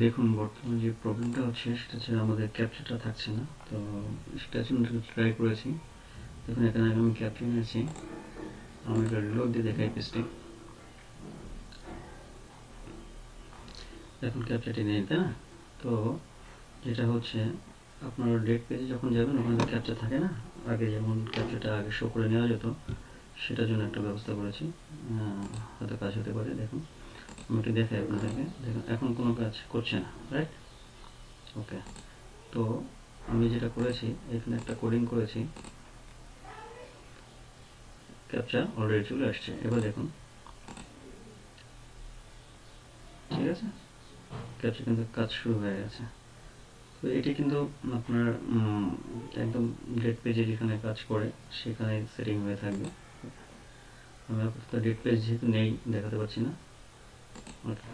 দেখুন বর্তমানে যে প্রবলেমটা হচ্ছে সেটা হচ্ছে আমাদের ক্যাপচারটা থাকছে না। তো সেটা ট্রাই করেছি। দেখুন এখানে আমি ক্যাপচার নিয়েছি, আমি এটা রিলোড দিয়ে দেখাই পেজটি। এখন ক্যাপচারটি নেই, তাই না? তো যেটা হচ্ছে আপনার ডেট পেজে যখন যাবেন ওখানে তো ক্যাপচার থাকে না, আগে যেমন ক্যাপচারটা আগে শো করে নেওয়া যেত, সেটার জন্য একটা ব্যবস্থা করেছি। হয়তো কাজ হতে পারে। দেখুন আমি একটু দেখাই আপনাদেরকে। দেখুন এখন কোনো কাজ করছে না, রাইট? ওকে, তো আমি যেটা করেছি এখানে একটা কোডিং করেছি, ক্যাপচার অলরেডি চলে আসছে। এবার দেখুন, ঠিক আছে, ক্যাপচার কিন্তু কাজ শুরু হয়ে গেছে। তো এটি কিন্তু আপনার একদম ডেট পেজে যেখানে কাজ করে সেখানে সেটিং হয়ে থাকবে। আমি আপাতত ডেট পেজ যেহেতু নেই দেখাতে পারছি না। ওকে।